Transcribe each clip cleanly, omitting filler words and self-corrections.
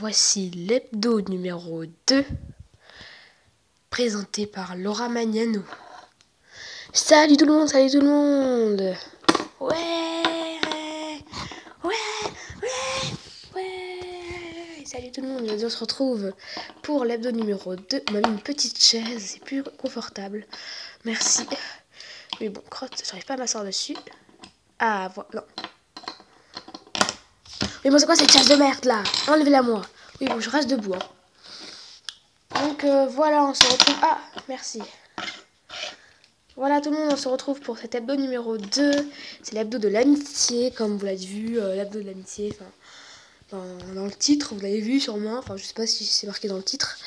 voici l'hebdo numéro 2, présenté par Laura Magnano. Salut tout le monde, salut tout le monde. Ouais. Salut tout le monde, on se retrouve pour l'hebdo numéro 2. On m'a mis une petite chaise, c'est plus confortable. Merci. Mais bon, crotte, j'arrive pas à m'asseoir dessus. Ah, voilà, non. Mais bon, c'est quoi cette chaise de merde là? Enlevez-la moi. Oui, bon, je reste debout. Donc voilà, on se retrouve. Ah, merci. Voilà tout le monde, on se retrouve pour cet hebdo numéro 2. C'est l'hebdo de l'amitié, comme vous l'avez vu, l'hebdo de l'amitié. Dans le titre, vous l'avez vu sûrement. Enfin, je sais pas si c'est marqué dans le titre.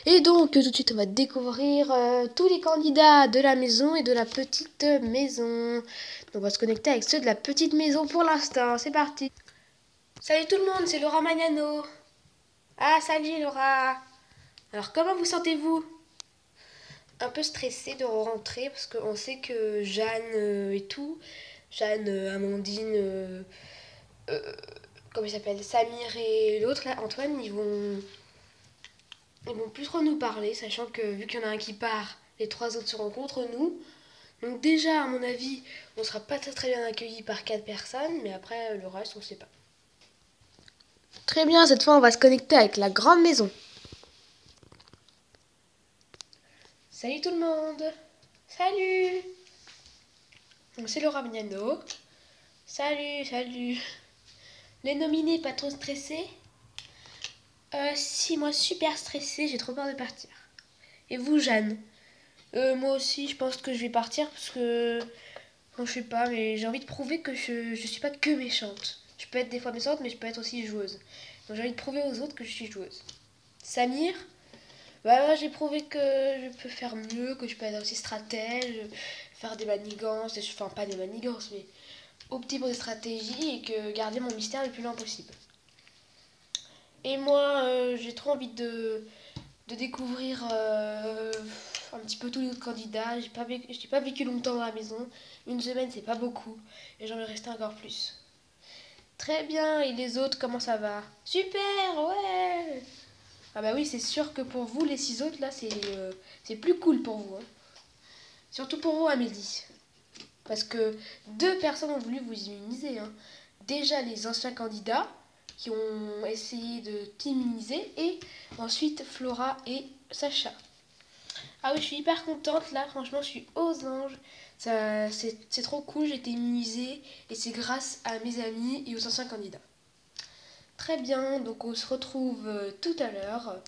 Et donc, tout de suite, on va découvrir tous les candidats de la maison et de la petite maison. Donc, on va se connecter avec ceux de la petite maison pour l'instant. C'est parti. Salut tout le monde, c'est Laura Magnano. Ah, salut Laura. Alors, comment vous sentez-vous? Un peu stressée de rentrer parce qu'on sait que Jeanne et tout, Jeanne, Amandine, comment il s'appelle, Samir et l'autre là, Antoine, ils vont plus trop nous parler, sachant que vu qu'il y en a un qui part, les trois autres seront contre nous. Donc déjà, à mon avis, on sera pas très bien accueillis par 4 personnes, mais après le reste, on sait pas. Très bien, cette fois on va se connecter avec la grande maison. Salut tout le monde. Salut. Donc c'est Laura Magnano. Salut. Les nominés, pas trop stressés? Si, moi super stressée, j'ai trop peur de partir. Et vous, Jeanne? Moi aussi, je pense que je vais partir parce que... Bon, je sais pas, mais j'ai envie de prouver que je suis pas que méchante. Je peux être des fois méchante, mais je peux être aussi joueuse. Donc j'ai envie de prouver aux autres que je suis joueuse. Samir? Bah moi j'ai prouvé que je peux faire mieux, que je peux être aussi stratège, faire des manigances, enfin pas des manigances, mais opter pour des stratégies et que garder mon mystère le plus lent possible. Et moi j'ai trop envie de découvrir un petit peu tous les autres candidats. J'ai pas vécu longtemps dans la maison, une semaine c'est pas beaucoup, et j'en vais rester encore plus. Très bien, et les autres comment ça va? Super, ouais. Ah bah oui, c'est sûr que pour vous, les 6 autres, là, c'est plus cool pour vous. Hein. Surtout pour vous, Amélie. Parce que 2 personnes ont voulu vous immuniser. Hein. Déjà les anciens candidats qui ont essayé de t'immuniser. Et ensuite Flora et Sacha. Ah oui, je suis hyper contente là. Franchement, je suis aux anges. C'est trop cool, j'ai été immunisée. Et c'est grâce à mes amis et aux anciens candidats. Très bien, donc on se retrouve tout à l'heure,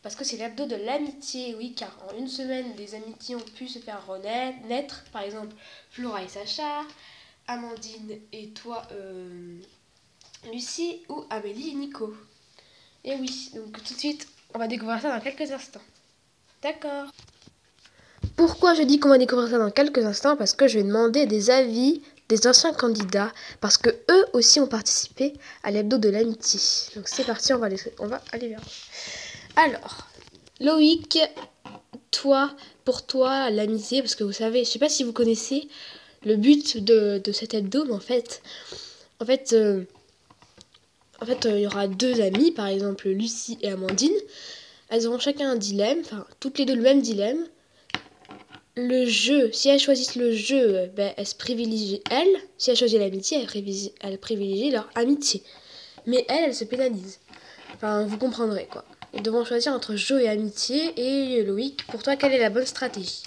parce que c'est l'hebdo de l'amitié, oui, car en une semaine, des amitiés ont pu se faire naître, par exemple Flora et Sacha, Amandine et toi, Lucie, ou Amélie et Nico. Et oui, donc tout de suite, on va découvrir ça dans quelques instants. D'accord. Pourquoi je dis qu'on va découvrir ça dans quelques instants? Parce que je vais demander des avis des anciens candidats, parce que eux aussi ont participé à l'hebdo de l'amitié. Donc c'est parti, on va aller vers eux. Alors, Loïc, pour toi, l'amitié, parce que vous savez, je sais pas si vous connaissez le but de cet hebdo, mais en fait, il y aura 2 amis, par exemple Lucie et Amandine. Elles auront chacun un dilemme, enfin toutes les deux le même dilemme. Le jeu, si elles choisissent le jeu, elles se privilégient elles. Si elles choisissent l'amitié, elles privilégient leur amitié. Mais elles se pénalisent. Enfin, vous comprendrez quoi. Ils devront choisir entre jeu et amitié. Et Loïc, pour toi, quelle est la bonne stratégie?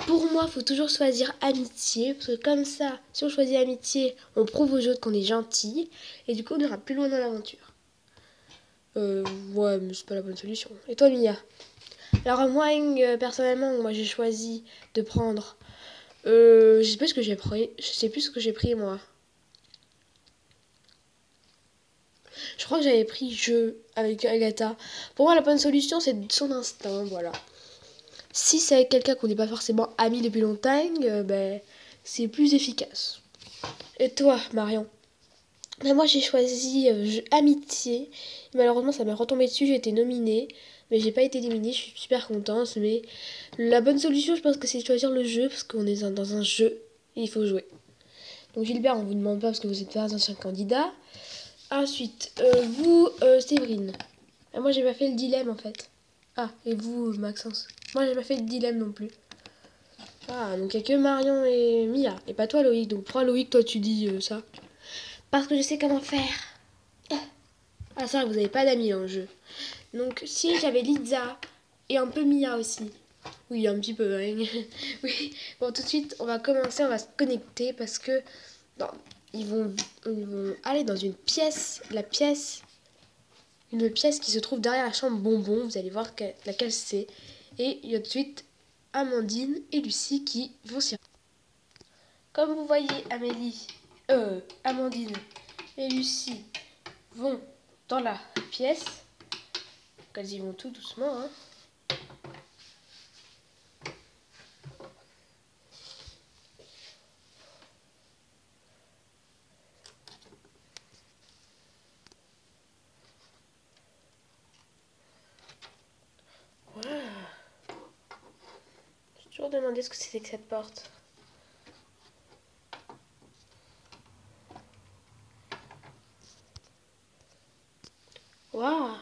Pour moi, il faut toujours choisir amitié. Parce que comme ça, si on choisit amitié, on prouve aux autres qu'on est gentil. Et du coup, on ira plus loin dans l'aventure. Ouais, mais c'est pas la bonne solution. Et toi, Mia? Alors moi, personnellement, j'ai choisi de prendre... je sais plus ce que j'ai pris. Je sais plus ce que j'ai pris, moi. Je crois que j'avais pris jeu avec Agatha. Pour moi, la bonne solution, c'est son instinct, voilà. Si c'est avec quelqu'un qu'on n'est pas forcément amis depuis longtemps, c'est plus efficace. Et toi, Marion? Moi, j'ai choisi amitié. Malheureusement, ça m'est retombé dessus, j'ai été nominée. Mais j'ai pas été éliminée, je suis super contente. Mais la bonne solution, je pense que c'est de choisir le jeu, parce qu'on est dans un jeu et il faut jouer. Donc Gilbert, on vous demande pas parce que vous êtes pas un ancien candidat. Ensuite, vous, Séverine, Ah, moi j'ai pas fait le dilemme en fait. Ah, et vous, Maxence? Moi j'ai pas fait le dilemme non plus. Ah, donc il y a que Marion et Mia. Et pas toi, Loïc. Donc pourquoi, Loïc, toi tu dis ça? Parce que je sais comment faire. Ah, ça, vous avez pas d'amis dans le jeu. Donc si j'avais Liza et un peu Mia aussi. Oui, un petit peu. Hein. Oui. Bon, tout de suite, on va commencer, on va se connecter parce que non, ils vont aller dans une pièce, une pièce qui se trouve derrière la chambre bonbon. Vous allez voir laquelle c'est. Et il y a tout de suite Amandine et Lucie qui vont s'y. Comme vous voyez, Amandine et Lucie vont dans la pièce. Donc elles y vont tout doucement. Hein. Voilà. J'ai toujours demandé ce que c'était que cette porte. Waouh!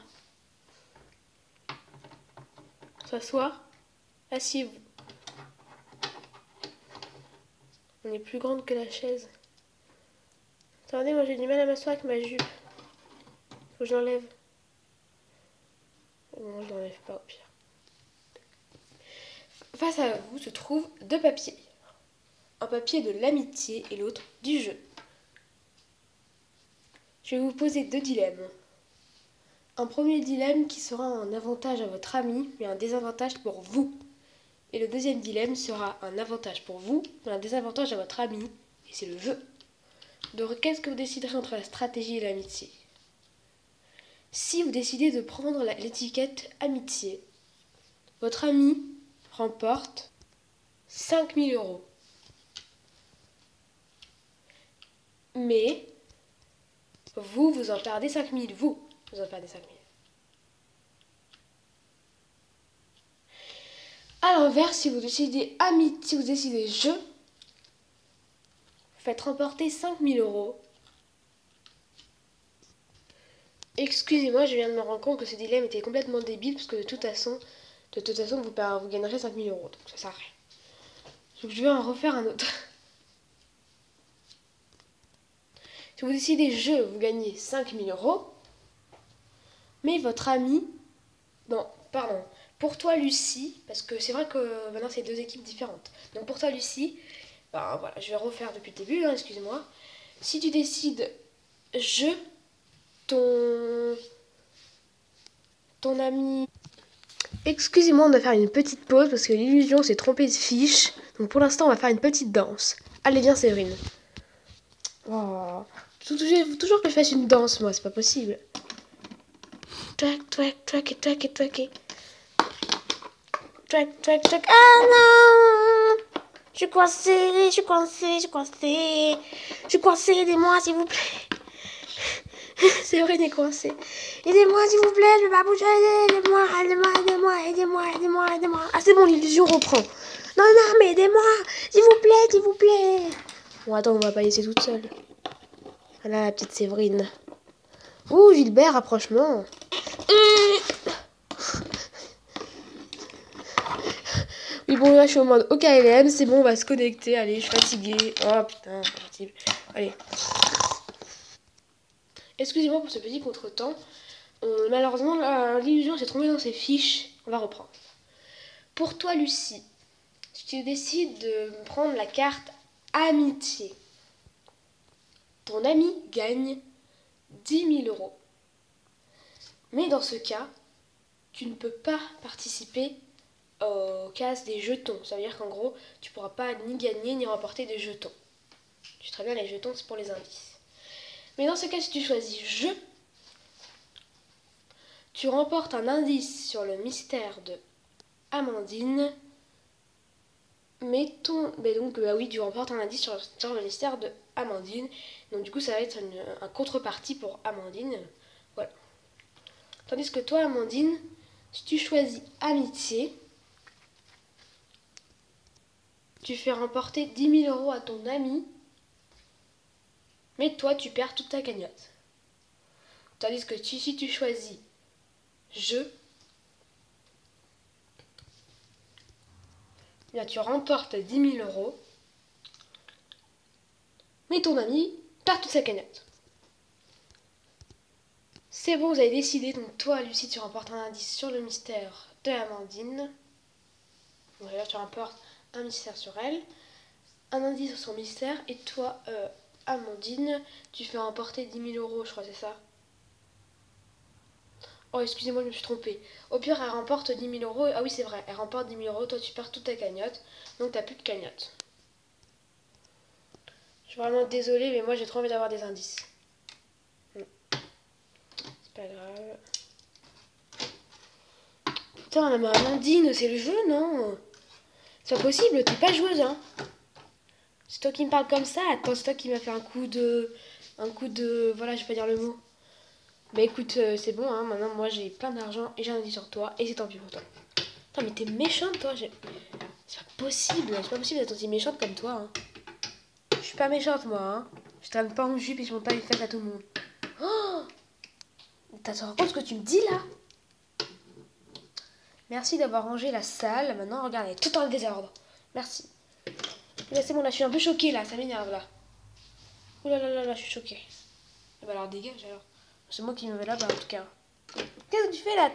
S'asseoir. Asseyez-vous. On est plus grande que la chaise. Attendez, moi j'ai du mal à m'asseoir avec ma jupe. Faut que je l'enlève. Non, je l'enlève pas au pire. Face à vous se trouvent deux papiers. Un papier de l'amitié et l'autre du jeu. Je vais vous poser deux dilemmes. Un premier dilemme qui sera un avantage à votre ami, mais un désavantage pour vous. Et le deuxième dilemme sera un avantage pour vous, mais un désavantage à votre ami, et c'est le jeu. Donc qu'est-ce que vous déciderez entre la stratégie et l'amitié? Si vous décidez de prendre l'étiquette amitié, votre ami remporte 5000 euros. Mais vous en perdez 5000. Vous en perdez 5000. À l'inverse, si vous décidez amitié, si vous décidez jeu, vous faites remporter 5000 euros. Excusez-moi, je viens de me rendre compte que ce dilemme était complètement débile parce que de toute façon, vous gagnerez 5000 euros. Donc ça sert à rien. Donc je vais en refaire un autre. Si vous décidez jeu, vous gagnez 5000 euros. Mais votre ami... Non, pardon. Pour toi, Lucie, parce que c'est vrai que maintenant c'est deux équipes différentes. Donc pour toi, Lucie, ben voilà, je vais refaire depuis le début, hein, excusez-moi. Si tu décides jeu, ton ami... Excusez-moi, on va faire une petite pause parce que l'illusion s'est trompée de fiche. Donc pour l'instant, on va faire une petite danse. Allez, viens, Séverine. Oh, toujours que je fasse une danse, moi, c'est pas possible. Twack, twack, twack, twack, twack. Twack, twack, twack. Ah non! Je suis coincée, je suis coincée, je suis coincée. Je suis coincée, aidez-moi, s'il vous plaît. Séverine est coincée. Aidez-moi, s'il vous plaît, je vais pas bouger. Aidez-moi, aidez-moi, aidez-moi, aidez-moi, aidez-moi, aidez-moi. Ah, c'est bon, l'illusion reprend. Non, non, mais aidez-moi, s'il vous plaît, s'il vous plaît. Bon, attends, on va pas laisser toute seule. Voilà la petite Séverine. Ouh, Gilbert, rapprochement. Oui, bon, là, je suis au mode OKLM. C'est bon, on va se connecter. Allez, je suis fatiguée. Oh, putain, c'est possible. Allez. Excusez-moi pour ce petit contretemps. Malheureusement, l'illusion s'est trompée dans ses fiches. On va reprendre. Pour toi, Lucie, si tu décides de prendre la carte amitié, ton ami gagne 10 000 euros. Mais dans ce cas, tu ne peux pas participer aux cases des jetons. Ça veut dire qu'en gros, tu ne pourras pas ni gagner ni remporter des jetons. Tu sais très bien, les jetons, c'est pour les indices. Mais dans ce cas, si tu choisis jeu, tu remportes un indice sur le mystère de Amandine. Mais donc, oui, tu remportes un indice sur le mystère de Amandine. Donc du coup, ça va être un contrepartie pour Amandine. Voilà. Tandis que toi, Amandine, si tu choisis amitié, tu fais remporter 10 000 euros à ton ami, mais toi, tu perds toute ta cagnotte. Tandis que si tu choisis jeu, là tu remportes 10 000 euros, mais ton ami perd toute sa cagnotte. C'est bon, vous avez décidé, donc toi, Lucie, tu remportes un indice sur le mystère de Amandine. Donc là, tu remportes un mystère sur elle, un indice sur son mystère, et toi, Amandine, tu fais remporter 10 000 euros, je crois, c'est ça? Oh, excusez-moi, je me suis trompée. Au pire, elle remporte 10 000 euros. Ah oui, c'est vrai, elle remporte 10 000 euros. Toi, tu perds toute ta cagnotte. Donc, t'as plus de cagnotte. Je suis vraiment désolée, mais moi, j'ai trop envie d'avoir des indices. C'est pas grave. Putain, mais Amandine, c'est le jeu, non? C'est pas possible, t'es pas joueuse, hein. C'est toi qui me parles comme ça. Attends, c'est toi qui m'as fait un coup de... Un coup de... Voilà, je vais pas dire le mot. Bah écoute, c'est bon, hein. Maintenant, moi, j'ai plein d'argent et j'ai un indice sur toi. Et c'est tant pis pour toi. Attends, mais t'es méchante, toi. C'est pas possible. C'est pas possible d'être aussi méchante comme toi, hein. Je suis pas méchante, moi, hein. Je traîne pas en jupe et je monte pas les fesses à tout le monde. Oh, t'as te rends compte ce que tu me dis, là? Merci d'avoir rangé la salle. Maintenant, regarde, elle est tout dans le désordre. Merci. Là, c'est bon, là, je suis un peu choquée, là. Ça m'énerve, là. Ouh là là là là, je suis choquée. Eh ben alors, dégage, alors. C'est moi qui me mets là-bas, en tout cas. Qu'est-ce que tu fais, là?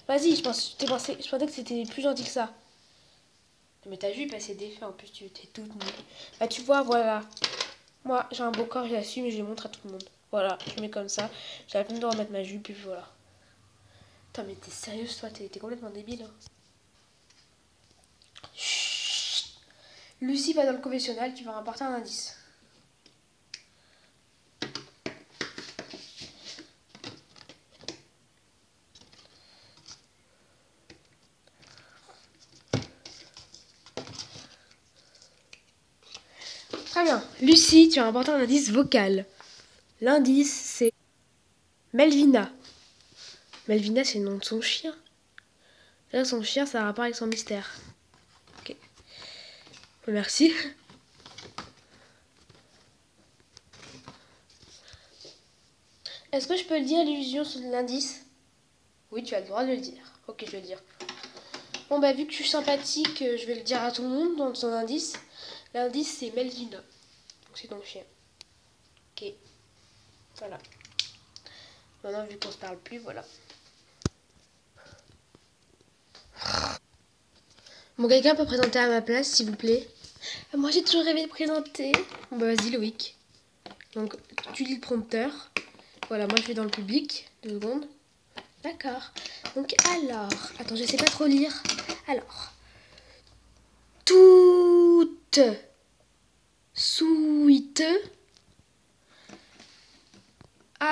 Vas-y, je pensais que c'était plus gentil que ça. Mais ta jupe, elle s'est défait. En plus, tu étais toute nue. Bah, tu vois, voilà. Moi, j'ai un beau corps, j'assume et je le montre à tout le monde. Voilà, je mets comme ça. J'ai la peine de remettre ma jupe et puis voilà. Putain, mais t'es sérieuse, toi? T'es complètement débile, hein. Chut. Lucie va dans le confessionnal, tu vas rapporter un indice. Très bien. Lucie, tu vas rapporter un indice vocal. L'indice, c'est Melvina. Melvina, c'est le nom de son chien. Là, son chien, ça a un rapport avec son mystère. Ok. Merci. Est-ce que je peux le dire, l'illusion sur l'indice? Oui, tu as le droit de le dire. Ok, je vais le dire. Bon, bah, vu que je suis sympathique, je vais le dire à tout le monde dans son indice. L'indice, c'est Melvina. Donc, c'est ton chien. Ok. Voilà. Maintenant, vu qu'on se parle plus, voilà. Bon, quelqu'un peut présenter à ma place, s'il vous plaît? Moi, j'ai toujours rêvé de présenter. Bon, bah, vas-y, Loïc. Donc, tu lis le prompteur. Voilà, moi, je vais dans le public. 2 secondes. D'accord. Donc, alors... Attends, je sais pas trop lire. Alors... Toute suite à...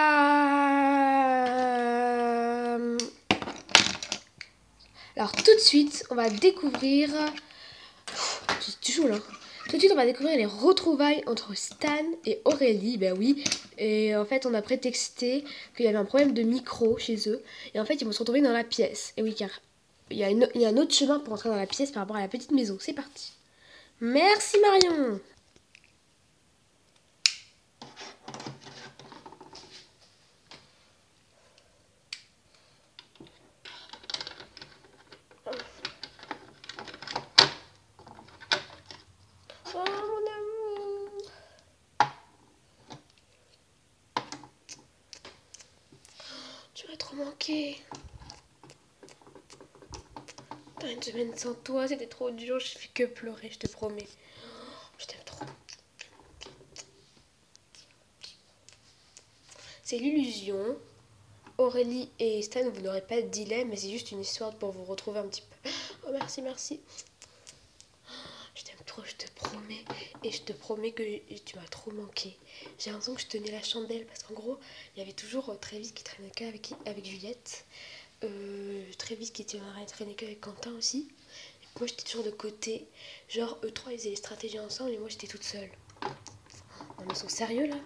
Alors, tout de suite, on va découvrir... C'est chaud, là. Tout de suite, on va découvrir les retrouvailles entre Stan et Aurélie. Ben oui. Et en fait, on a prétexté qu'il y avait un problème de micro chez eux. Et en fait, ils vont se retrouver dans la pièce. Et oui, car il y a un autre chemin pour entrer dans la pièce par rapport à la petite maison. C'est parti. Merci, Marion. Oh, mon amour. Tu m'as trop manqué. Dans une semaine sans toi, c'était trop dur. Je fais que pleurer, je te promets. Je t'aime trop. C'est l'illusion. Aurélie et Stan, vous n'aurez pas de dilemme, mais c'est juste une histoire pour vous retrouver un petit peu. Oh, merci, merci. Je t'aime trop, je te promets. Et je te promets que tu m'as trop manqué. J'ai l'impression que je tenais la chandelle parce qu'en gros, il y avait toujours Travis qui traînait avec Juliette. Travis qui traînait qu'avec Quentin aussi. Et moi, j'étais toujours de côté. Genre, eux trois, ils faisaient les stratégies ensemble et moi, j'étais toute seule. Non, mais ils sont sérieux là?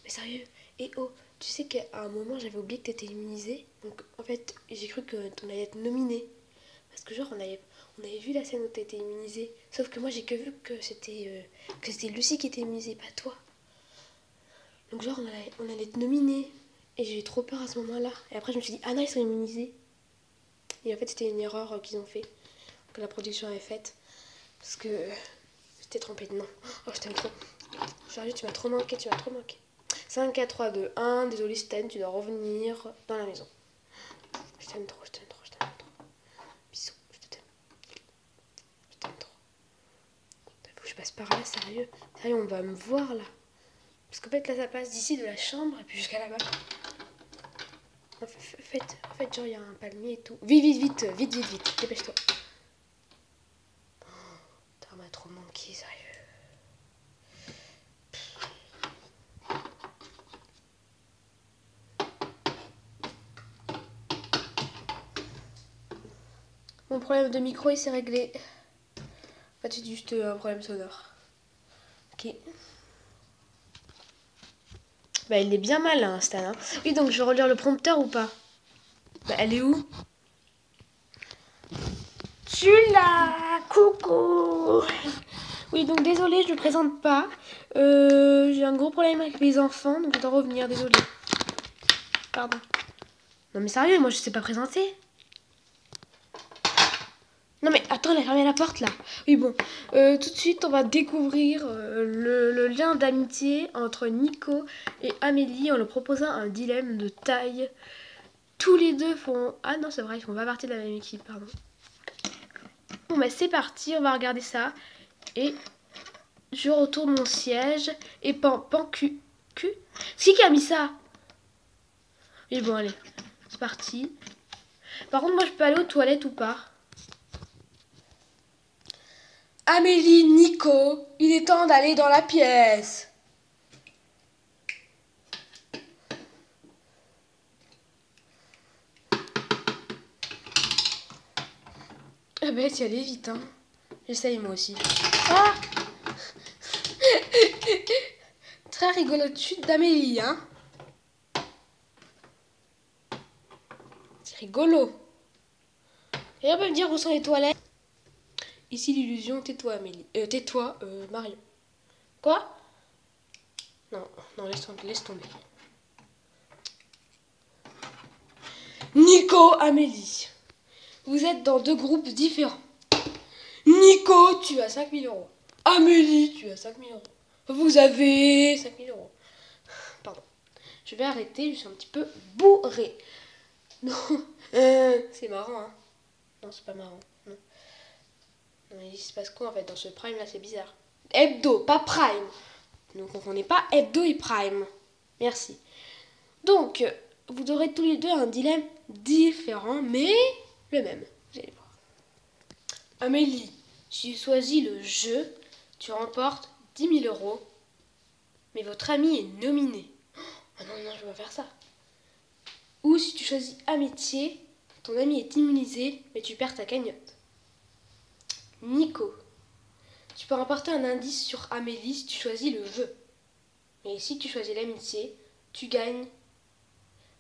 Mais sérieux? Et oh, tu sais qu'à un moment, j'avais oublié que t'étais immunisée. Donc, en fait, j'ai cru que t'en allais être nominée. Parce que genre, on avait vu la scène où t'étais immunisée. Sauf que moi, j'ai que vu que c'était Lucie qui était immunisée, pas toi. Donc genre, on allait te nominer. Et j'ai eu trop peur à ce moment-là. Et après, je me suis dit, ah non, ils sont immunisés. Et en fait, c'était une erreur qu'ils ont fait, que la production avait faite. Parce que j'étais trompée de nom. Oh, je t'aime trop. Sérieux, tu m'as trop manqué, tu m'as trop manqué. 5, 4, 3, 2, 1. Désolé, Stan, tu dois revenir dans la maison. Je t'aime trop, je t'aime trop, je t'aime trop. Bisous, je t'aime. Je t'aime trop. Faut que je passe par là, sérieux. Sérieux, on va me voir là. Parce qu'en fait, là, ça passe d'ici de la chambre et puis jusqu'à là-bas. En fait, genre, il y a un palmier et tout. Vite, dépêche-toi. Ça m'a trop manqué, sérieux. Mon problème de micro, il s'est réglé. En fait, c'est juste un problème sonore. Ok. Bah, il est bien malin, Stan. Hein. Oui, donc je vais relire le prompteur ou pas? Bah, elle est où? Tu l'as! Coucou! Oui, donc désolé, je ne me présente pas. J'ai un gros problème avec les enfants, donc je dois revenir, désolé. Pardon. Non mais sérieux, moi je sais pas présenter. Non mais attends, elle a fermé la porte là. Oui bon, tout de suite on va découvrir le lien d'amitié entre Nico et Amélie en leur proposant un dilemme de taille. Tous les deux font... Ah non c'est vrai, ils font pas partie de la même équipe, pardon. Bon bah c'est parti, on va regarder ça. Et je retourne mon siège et cul. C'est qui a mis ça? Oui bon allez, c'est parti. Par contre moi je peux aller aux toilettes ou pas? Amélie, Nico, il est temps d'aller dans la pièce. Ah bah tu y allais vite hein. J'essaye moi aussi. Ah très rigolote chute d'Amélie hein. C'est rigolo. Et on peut me dire où sont les toilettes? Ici l'illusion, tais-toi Amélie. Tais-toi Marion. Quoi? Non, laisse tomber. Nico, Amélie. Vous êtes dans deux groupes différents. Nico, tu as 5000 euros. Amélie, tu as 5000 euros. Vous avez 5000 euros. Pardon. Je vais arrêter, je suis un petit peu bourrée. Non, c'est marrant, hein. Non, c'est pas marrant. Non. Non, il se passe quoi en fait dans ce prime là, c'est bizarre. Hebdo, pas prime. Ne confondez pas hebdo et prime. Merci. Donc, vous aurez tous les deux un dilemme différent, mais le même. Vous allez voir. Amélie, si tu choisis le jeu, tu remportes 10 000 euros, mais votre ami est nominé. Oh non, je peux pas faire ça. Ou si tu choisis amitié, ton ami est immunisé, mais tu perds ta cagnotte. Nico, tu peux remporter un indice sur Amélie si tu choisis le jeu. Mais si tu choisis l'amitié, tu gagnes.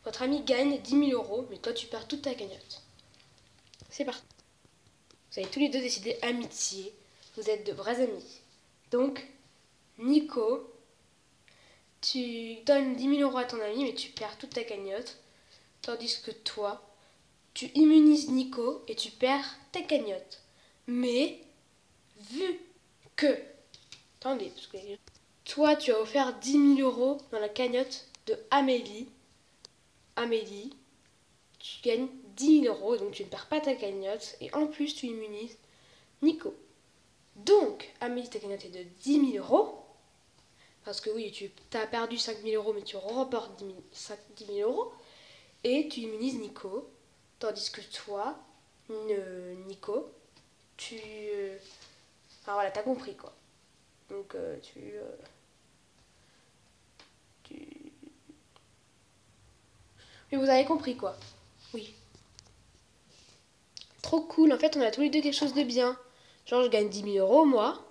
Votre ami gagne 10 000 euros, mais toi tu perds toute ta cagnotte. C'est parti. Vous avez tous les deux décidé amitié. Vous êtes de vrais amis. Donc, Nico, tu donnes 10 000 euros à ton ami, mais tu perds toute ta cagnotte. Tandis que toi, tu immunises Nico et tu perds ta cagnotte. Mais, vu que... Attendez, parce que... Toi, tu as offert 10 000 euros dans la cagnotte de Amélie. Amélie, tu gagnes 10 000 euros, donc tu ne perds pas ta cagnotte. Et en plus, tu immunises Nico. Donc, Amélie, ta cagnotte est de 10 000 euros. Parce que oui, tu as perdu 5 000 euros, mais tu remportes 10 000 euros. Et tu immunises Nico. Tandis que toi, Nico, tu... Enfin voilà, t'as compris quoi. Donc Mais vous avez compris quoi. Oui. Trop cool, en fait on a tous les deux quelque chose de bien. Genre je gagne 10 000 euros moi.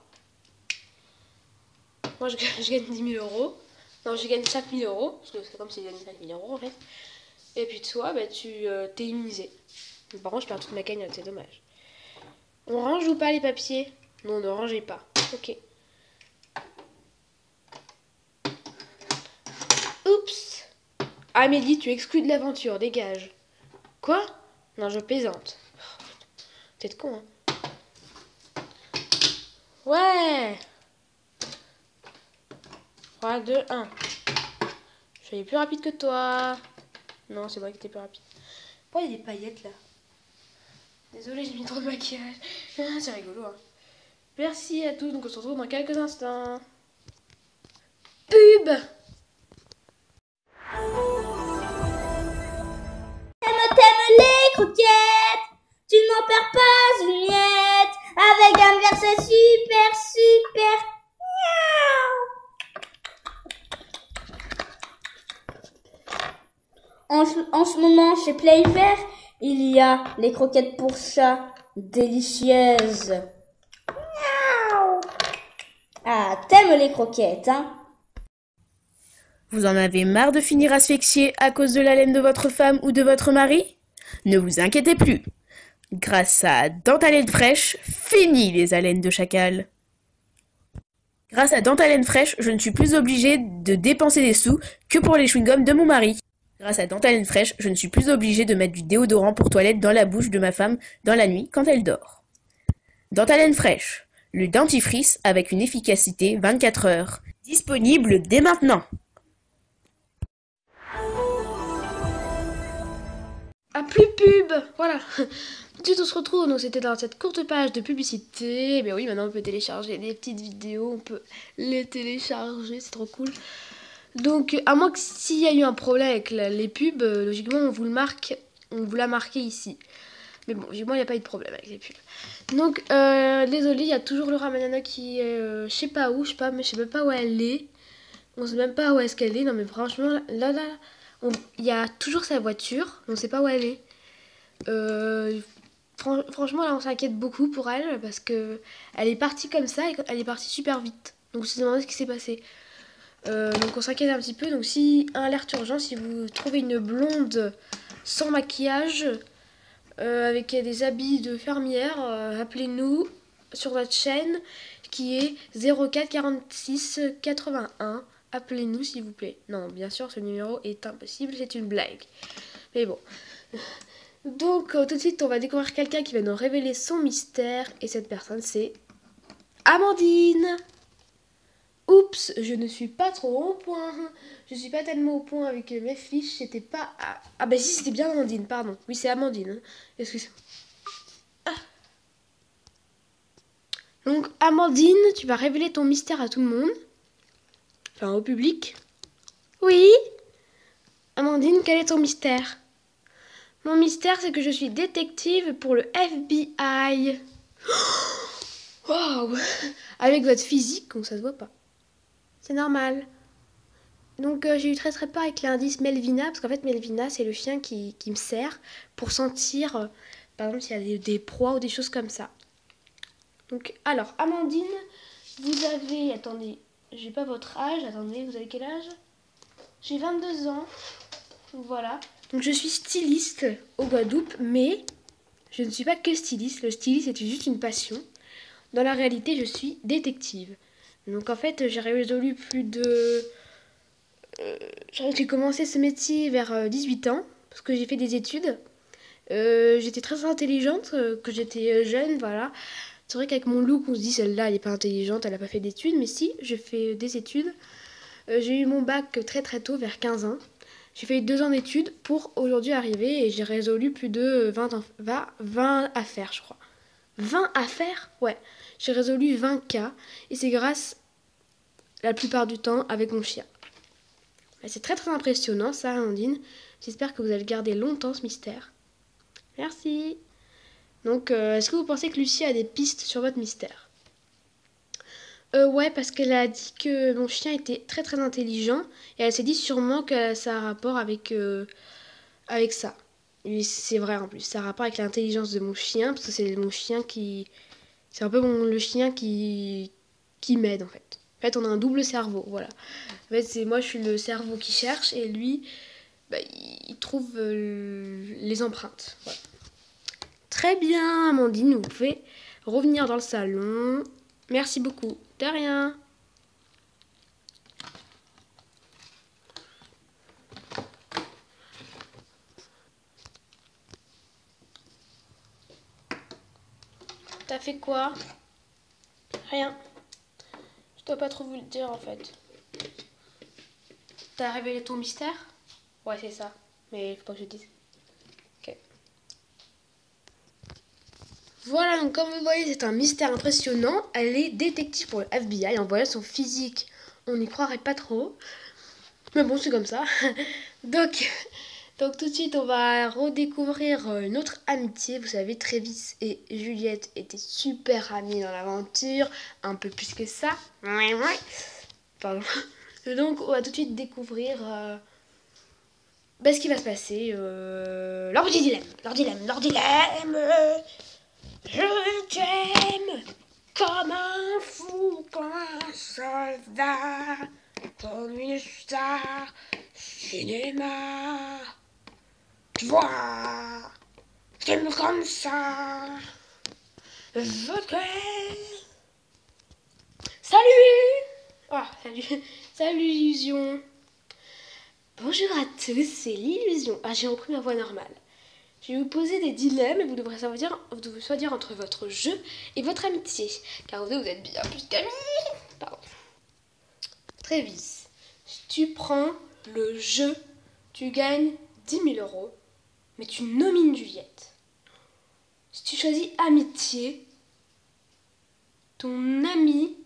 Moi je gagne 10 000 euros. Non, je gagne 5 000 euros. Parce que c'est comme si je gagnais 5 000 euros en fait. Et puis toi, bah, tu t'es immunisé. Mais par contre, je perds toute ma cagnotte, c'est dommage. On range ou pas les papiers? Non, ne rangez pas. Ok. Oups. Amélie, tu exclus de l'aventure, dégage. Quoi? Non, je plaisante. T'es de con, hein. Ouais. 3, 2, 1. Je suis allée plus rapide que toi. Non, c'est moi qui étais plus rapide. Pourquoi il y a des paillettes là? Désolée, j'ai mis trop de maquillage. C'est rigolo, hein. Merci à tous, donc on se retrouve dans quelques instants. Pub! T'aimes les croquettes, tu n'en perds pas une miette, avec un verset super, super, miaou. En ce moment, chez Playfair, il y a les croquettes pour chat délicieuses. Miaou. Ah, t'aimes les croquettes, hein? Vous en avez marre de finir asphyxié à cause de la laine de votre femme ou de votre mari? Ne vous inquiétez plus. Grâce à Dentalène Fraîche, fini les haleines de chacal. Grâce à Dentalène Fraîche, je ne suis plus obligée de dépenser des sous que pour les chewing-gums de mon mari. Grâce à Dentalène Fraîche, je ne suis plus obligée de mettre du déodorant pour toilette dans la bouche de ma femme dans la nuit quand elle dort. Dentalène Fraîche, le dentifrice avec une efficacité 24 heures. Disponible dès maintenant. Ah, plus pub! Voilà. Tout de suite, on se retrouve. Donc, c'était dans cette courte page de publicité. Mais oui, maintenant, on peut télécharger des petites vidéos. On peut les télécharger. C'est trop cool. Donc, à moins que s'il y a eu un problème avec les pubs, logiquement, on vous le marque. On vous l'a marqué ici. Mais bon, logiquement, il n'y a pas eu de problème avec les pubs. Donc, désolé, il y a toujours Laura Manana qui est, je sais pas où, je sais pas, mais je sais même pas où elle est. On sait même pas où est-ce qu'elle est. Non, mais franchement, là, il y a toujours sa voiture. On sait pas où elle est. Franchement, là, on s'inquiète beaucoup pour elle parce que elle est partie comme ça et elle est partie super vite. Donc, on se demande ce qui s'est passé. Donc, on s'inquiète un petit peu. Donc, si un alerte urgent, si vous trouvez une blonde sans maquillage, avec des habits de fermière, appelez-nous sur notre chaîne qui est 04 46 81. Appelez-nous s'il vous plaît. Non, bien sûr, ce numéro est impossible, c'est une blague. Mais bon. Donc, tout de suite, on va découvrir quelqu'un qui va nous révéler son mystère. Et cette personne, c'est Amandine. Oups, je ne suis pas trop au point. Je suis pas tellement au point avec mes fiches. C'était pas... Ah bah si, c'était bien Amandine, pardon. Oui, c'est Amandine. Excusez-moi. Ah. Donc, Amandine, tu vas révéler ton mystère à tout le monde. Enfin, au public. Oui. Amandine, quel est ton mystère? Mon mystère, c'est que je suis détective pour le FBI. Waouh! Avec votre physique, ça se voit pas. C'est normal. Donc j'ai eu très peur avec l'indice Melvina, parce qu'en fait Melvina, c'est le chien qui me sert pour sentir, par exemple, s'il y a des proies ou des choses comme ça. Donc, alors, Amandine, vous avez... Attendez, j'ai pas votre âge. Attendez, vous avez quel âge? J'ai 22 ans. Donc voilà. Donc je suis styliste au Guadeloupe, mais je ne suis pas que styliste. Le stylisme est juste une passion. Dans la réalité, je suis détective. Donc en fait, j'ai résolu plus de... j'ai commencé ce métier vers 18 ans, parce que j'ai fait des études. J'étais très intelligente, que j'étais jeune, voilà. C'est vrai qu'avec mon look, on se dit celle-là, elle n'est pas intelligente, elle n'a pas fait d'études. Mais si, j'ai fait des études. J'ai eu mon bac très tôt, vers 15 ans. J'ai fait 2 ans d'études pour aujourd'hui arriver et j'ai résolu plus de 20 affaires, je crois. 20 affaires? Ouais. J'ai résolu 20 cas et c'est grâce, la plupart du temps, avec mon chien. C'est très impressionnant ça, Amandine. J'espère que vous allez garder longtemps ce mystère. Merci. Donc, est-ce que vous pensez que Lucie a des pistes sur votre mystère? Ouais, parce qu'elle a dit que mon chien était très intelligent et elle s'est dit sûrement que ça a un rapport avec ça. Et c'est vrai en plus, ça a un rapport avec l'intelligence de mon chien, parce que c'est mon chien qui... C'est un peu le chien qui m'aide en fait. En fait, on a un double cerveau, voilà. En fait, c'est moi, je suis le cerveau qui cherche et lui, bah, il trouve les empreintes. Voilà. Très bien, Amandine, vous pouvez revenir dans le salon. Merci beaucoup. De rien. t'as fait quoi? Rien. Je dois pas trop vous le dire en fait. T'as révélé ton mystère? Ouais, c'est ça. Mais il faut pas que je dise. Ok. Voilà, donc comme vous voyez, c'est un mystère impressionnant. Elle est détective pour le FBI. En voyant son physique, on n'y croirait pas trop. Mais bon, c'est comme ça. donc tout de suite, on va redécouvrir notre amitié. Vous savez, Travis et Juliette étaient super amis dans l'aventure. Un peu plus que ça. Pardon. Donc, on va tout de suite découvrir ce qui va se passer. Leur dilemme. Leur dilemme. Je t'aime comme un fou, comme un soldat, comme une star cinéma. Tu vois, je t'aime comme ça. Je t'aime. Salut. Ah, salut. Salut l'illusion. Bonjour à tous, c'est l'illusion. Ah, j'ai repris ma voix normale. Je vais vous poser des dilemmes et vous devrez choisir entre votre jeu et votre amitié. Car vous êtes bien plus qu'amis. Pardon. Travis, si tu prends le jeu, tu gagnes 10 000 €, mais tu nomines Juliette. Si tu choisis amitié, ton ami,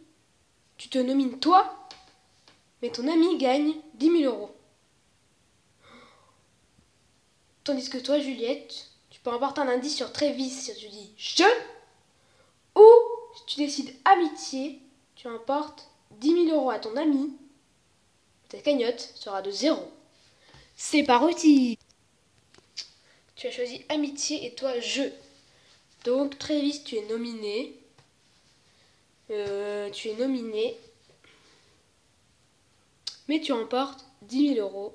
tu te nomines toi, mais ton ami gagne 10 000 €. Tandis que toi, Juliette, tu peux emporter un indice sur Travis si tu dis je, ou si tu décides amitié, tu emportes 10 000 € à ton ami. Ta cagnotte sera de 0. C'est parti. Tu as choisi amitié et toi je. Donc Travis, tu es nominé. Mais tu emportes 10 000 €.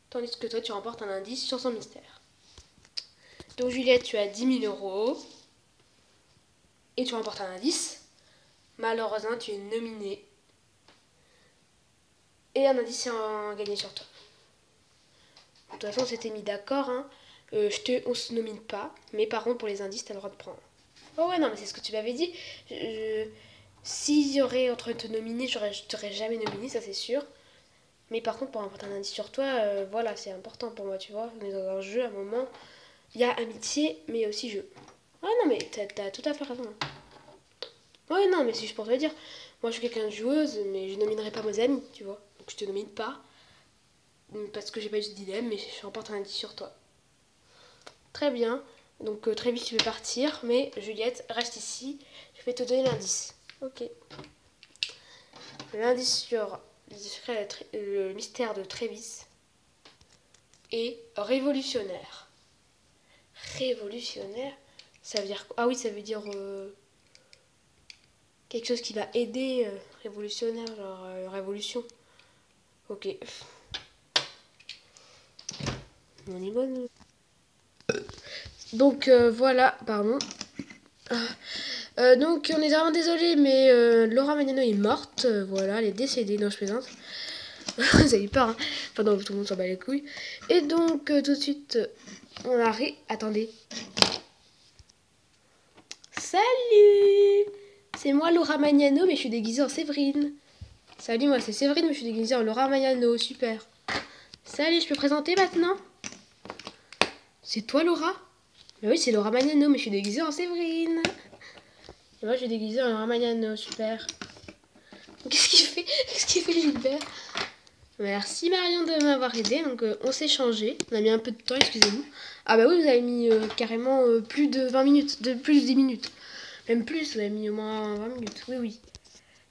Tandis que toi, tu remportes un indice sur son mystère. Donc Juliette, tu as 10 000 € et tu remportes un indice. Malheureusement, tu es nominée et un indice est gagné sur toi. De toute façon, on s'était mis d'accord. Hein. On se nomine pas, mais par contre, pour les indices, tu as le droit de prendre. Oh ouais, non, mais c'est ce que tu m'avais dit. S'il y aurait entre te nominer, je t'aurais jamais nominé, ça c'est sûr. Mais par contre, pour remporter un indice sur toi, voilà, c'est important pour moi, tu vois. On est dans un jeu, à un moment, il y a amitié, mais aussi jeu. Ah non, mais t'as tout à fait raison. Ouais, non, mais c'est juste pour te dire. Moi, je suis quelqu'un de joueuse, mais je nominerai pas mes amis, tu vois. Donc, je te nomine pas. Parce que j'ai pas eu ce dilemme, mais je remporte un indice sur toi. Très bien. Donc, très vite, tu peux partir, mais Juliette, reste ici. Je vais te donner l'indice. Ok. L'indice sur le mystère de Travis est révolutionnaire. Révolutionnaire, ça veut dire quoi? Ah oui, ça veut dire quelque chose qui va aider, révolutionnaire, genre révolution. Ok. On y va, nous. Donc voilà, pardon. Donc on est vraiment désolé, mais Laura Magnano est morte. Voilà, elle est décédée. Non, je plaisante. Vous avez peur, hein. Enfin non, tout le monde s'en bat les couilles. Et donc tout de suite, on arrive. Attendez. Salut! C'est moi Laura Magnano, mais je suis déguisée en Séverine. Salut, moi c'est Séverine, mais je suis déguisée en Laura Magnano. Super. Salut, je peux présenter maintenant? C'est toi Laura? Bah oui, c'est Laura Magnano, mais je suis déguisée en Séverine. Et moi je suis déguisée en Laura Magnano. Super. Qu'est-ce qu'il fait? Qu'est-ce qu'il fait Gilbert? Merci Marion de m'avoir aidé. Donc on s'est changé. On a mis un peu de temps, excusez-nous. Ah bah oui, vous avez mis carrément plus de 20 minutes, plus de 10 minutes. Même plus, vous avez mis au moins 20 minutes. Oui, oui.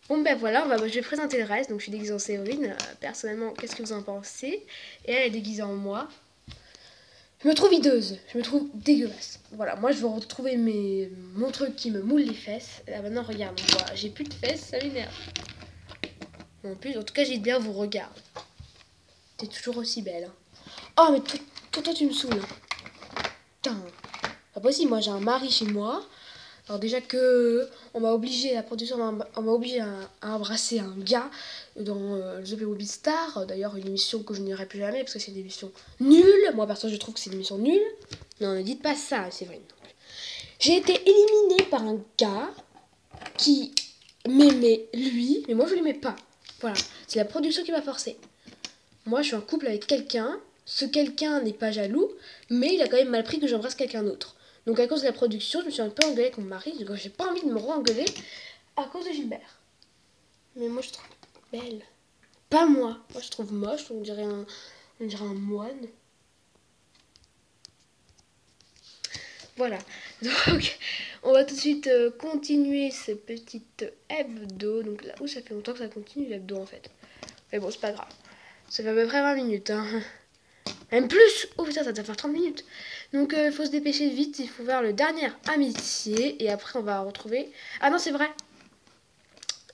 Bon ben voilà, je vais présenter le reste. Donc je suis déguisée en Séverine. Personnellement, qu'est-ce que vous en pensez? Et elle est déguisée en moi. Je me trouve hideuse, je me trouve dégueulasse. Voilà, moi je veux retrouver mon truc qui me moule les fesses. Là maintenant, regarde, voilà, j'ai plus de fesses, ça m'énerve. En plus, en tout cas, Gilbert vous regarde. T'es toujours aussi belle. Hein. Oh, mais toi, tu me saoules. Putain, pas possible, moi j'ai un mari chez moi. Alors déjà que on m'a obligé, la production on m'a obligé à embrasser un gars dans The Baby Star. D'ailleurs, une émission que je n'irai plus jamais parce que c'est une émission nulle. Moi, perso, je trouve que c'est une émission nulle. Non, ne dites pas ça, c'est vrai. J'ai été éliminée par un gars qui m'aimait lui, mais moi je l'aimais pas. Voilà, c'est la production qui m'a forcé. Moi je suis en couple avec quelqu'un, ce quelqu'un n'est pas jaloux, mais il a quand même mal pris que j'embrasse quelqu'un d'autre. Donc à cause de la production, je me suis un peu engueulée avec mon mari, donc j'ai pas envie de me re-engueuler à cause de Gilbert. Mais moi je trouve belle. Pas moi. Moi je trouve moche, on dirait un moine. Voilà, donc on va tout de suite continuer ce petit hebdo. Donc là où ça fait longtemps que ça continue l'hebdo en fait. Mais bon, c'est pas grave. Ça fait à peu près 20 minutes. Hein. Même plus. Oh putain, ça doit faire 30 minutes. Donc il faut se dépêcher vite. Il faut faire le dernier amitié. Et après on va retrouver... Ah non, c'est vrai.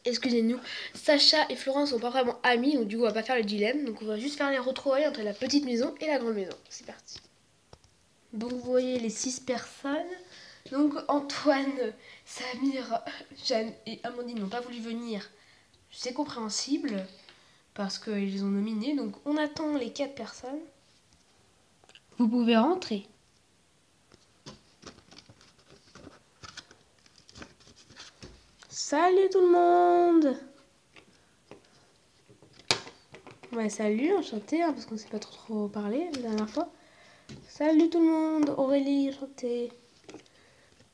Excusez-nous. Sacha et Florence sont pas vraiment amis. Donc du coup on va pas faire le dilemme. Donc on va juste faire les retrouvailles entre la petite maison et la grande maison. C'est parti. Donc vous voyez les 6 personnes. Donc Antoine, Samir, Jeanne et Amandine n'ont pas voulu venir. C'est compréhensible parce qu'ils les ont nominés. Donc on attend les 4 personnes. Vous pouvez rentrer. Salut tout le monde. Ouais, salut, enchanté, hein, parce qu'on ne s'est pas trop parlé la dernière fois. Salut tout le monde, Aurélie, enchantée.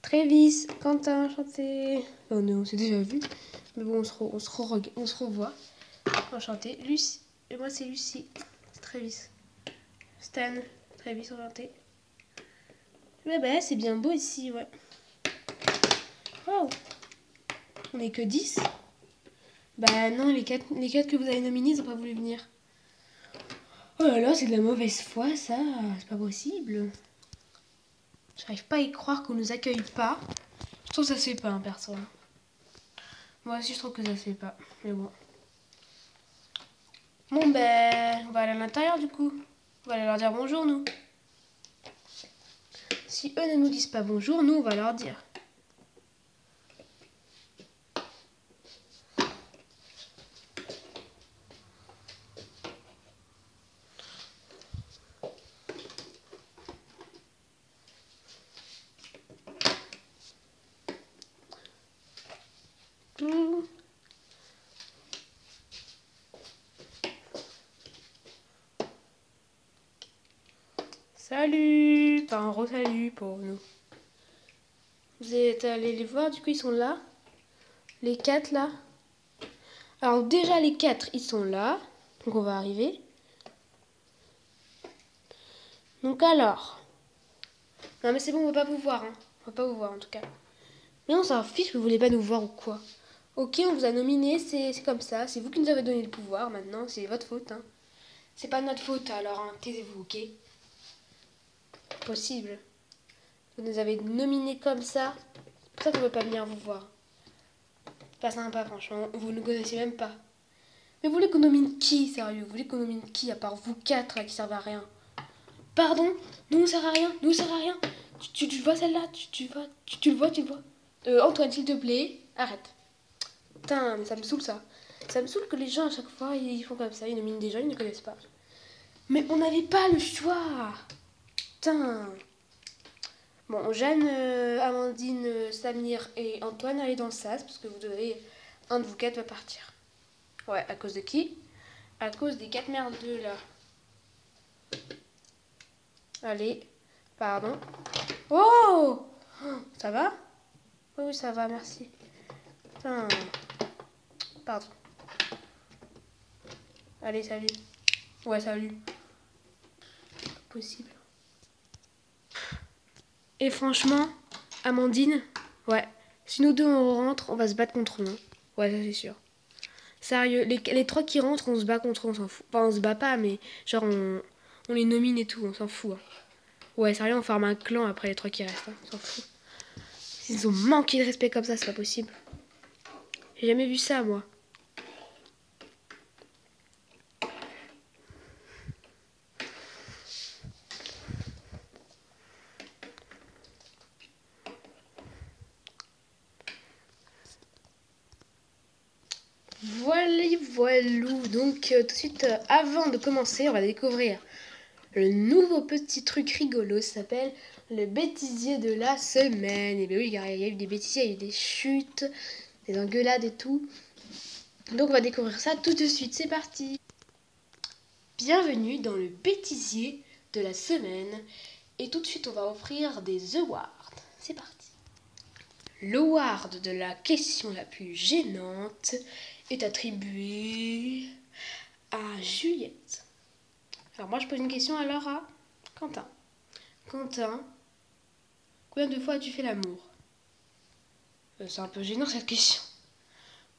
Trévis, Quentin, enchanté. Oh non, on s'est déjà vu. Mais bon, on se revoit. Enchanté. Lucie. Et moi, c'est Lucie. C'est Trévis. Stan. Trévis, enchanté. Ouais, bah, c'est bien beau ici, ouais. Wow. On est que 10. Bah non, les 4 que vous avez nominés, ils n'ont pas voulu venir. Oh là là, c'est de la mauvaise foi, ça. C'est pas possible. J'arrive pas à y croire qu'on nous accueille pas. Je trouve que ça se fait pas, hein, perso. Moi aussi, je trouve que ça se fait pas. Mais bon. Bon, ben, on va aller à l'intérieur, du coup. On va aller leur dire bonjour, nous. Si eux ne nous disent pas bonjour, nous, on va leur dire. Salut! Enfin, un re-salut pour nous. Vous êtes allés les voir, du coup, ils sont là. Les 4, là. Alors, déjà, les 4, ils sont là. Donc, on va arriver. Donc, alors. Non, mais c'est bon, on va pas vous voir. Hein. On va pas vous voir, en tout cas. Mais on s'en fiche que vous voulez pas nous voir ou quoi. Ok, on vous a nominé, c'est comme ça. C'est vous qui nous avez donné le pouvoir, maintenant. C'est votre faute, hein. C'est pas notre faute, alors, hein. Taisez-vous, ok? Possible. Vous nous avez nominés comme ça. C'est pour ça qu'on ne veut pas venir vous voir. C'est pas sympa, franchement. Vous ne connaissez même pas. Mais vous voulez qu'on nomine qui, sérieux? Vous voulez qu'on nomine qui, à part vous 4 là, qui servent à rien? Pardon? Nous, on sert à rien. Nous, on sert à rien. Tu vois celle-là? Tu le vois, tu le vois? Antoine, s'il te plaît, arrête. Putain, mais ça me saoule, ça. Ça me saoule que les gens, à chaque fois, ils font comme ça. Ils nominent des gens, ils ne connaissent pas. Mais on n'avait pas le choix. Putain. Bon, Jeanne, Amandine, Samir et Antoine, allez dans le sas, parce que vous devez... Un de vous 4 va partir. Ouais, à cause de qui? À cause des 4 merdeux, là. Allez, pardon. Oh! Ça va? Oui, ça va, merci. Putain. Pardon. Allez, salut. Ouais, salut. Pas possible. Et franchement, Amandine, ouais, si nous deux on rentre, on va se battre contre eux. Hein. Ouais, ça c'est sûr. Sérieux, les 3 qui rentrent, on se bat contre eux, on s'en fout. Enfin, on se bat pas, mais genre on les nomine et tout, on s'en fout. Hein. Ouais, sérieux, on forme un clan après les 3 qui restent, hein, on s'en fout. Ils ont manqué de respect comme ça, c'est pas possible. J'ai jamais vu ça, moi. Voilou. Donc tout de suite, avant de commencer, on va découvrir le nouveau petit truc rigolo. Ça s'appelle le bêtisier de la semaine. Et bien oui, car il y a eu des bêtisiers, il y a eu des chutes, des engueulades et tout. Donc on va découvrir ça tout de suite, c'est parti. Bienvenue dans le bêtisier de la semaine. Et tout de suite on va offrir des awards. C'est parti. L'award de la question la plus gênante est attribué à Juliette. Alors moi je pose une question alors à Quentin. Quentin, combien de fois as-tu fait l'amour? C'est un peu gênant cette question.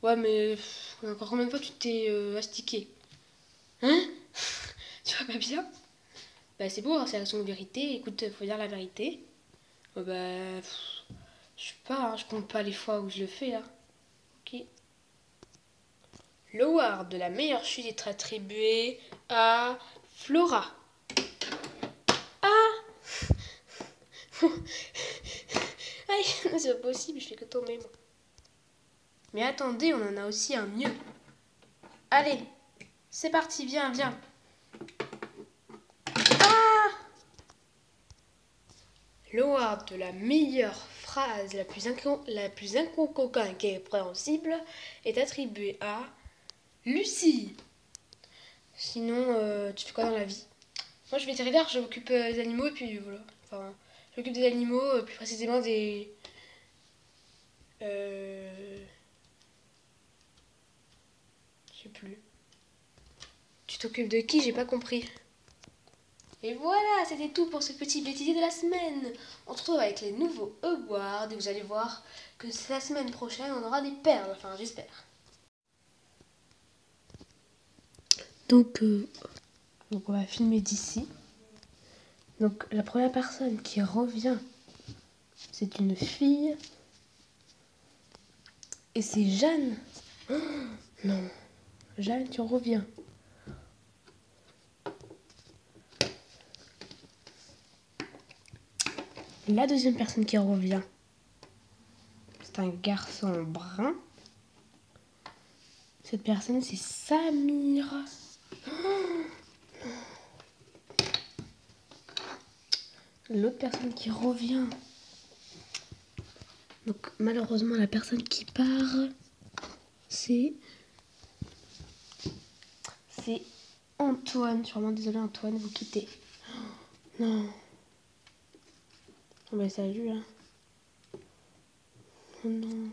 Ouais mais encore combien de fois tu t'es astiqué? Hein? Tu vois pas bien? Bah c'est beau, hein, c'est la seconde vérité. Écoute, faut dire la vérité. Bah je sais pas, hein, je compte pas les fois où je le fais là. Ok. L'award de la meilleure chute est attribué à Flora. Aïe, c'est pas possible, je fais que tomber moi. Mais attendez, on en a aussi un mieux. Allez, c'est parti, viens, viens. L'award de la meilleure phrase la plus incompréhensible est attribué à Lucie. Sinon, tu fais quoi dans la vie? Moi je suis vétérinaire, je m'occupe des animaux et puis voilà. Enfin, je m'occupe des animaux, plus précisément des... je sais plus. Tu t'occupes de qui? J'ai pas compris. Et voilà, c'était tout pour ce petit bêtisier de la semaine. On se retrouve avec les nouveaux awards et vous allez voir que la semaine prochaine on aura des perles, enfin j'espère. Donc on va filmer d'ici. Donc la première personne qui revient, c'est une fille. Et c'est Jeanne. Oh, non, Jeanne, tu reviens. La deuxième personne qui revient, c'est un garçon brun. Cette personne, c'est Samir. L'autre personne qui revient. Donc malheureusement, la personne qui part, c'est Antoine. Je suis vraiment désolée Antoine, vous quittez. Non. Oh bah salut hein. Oh non.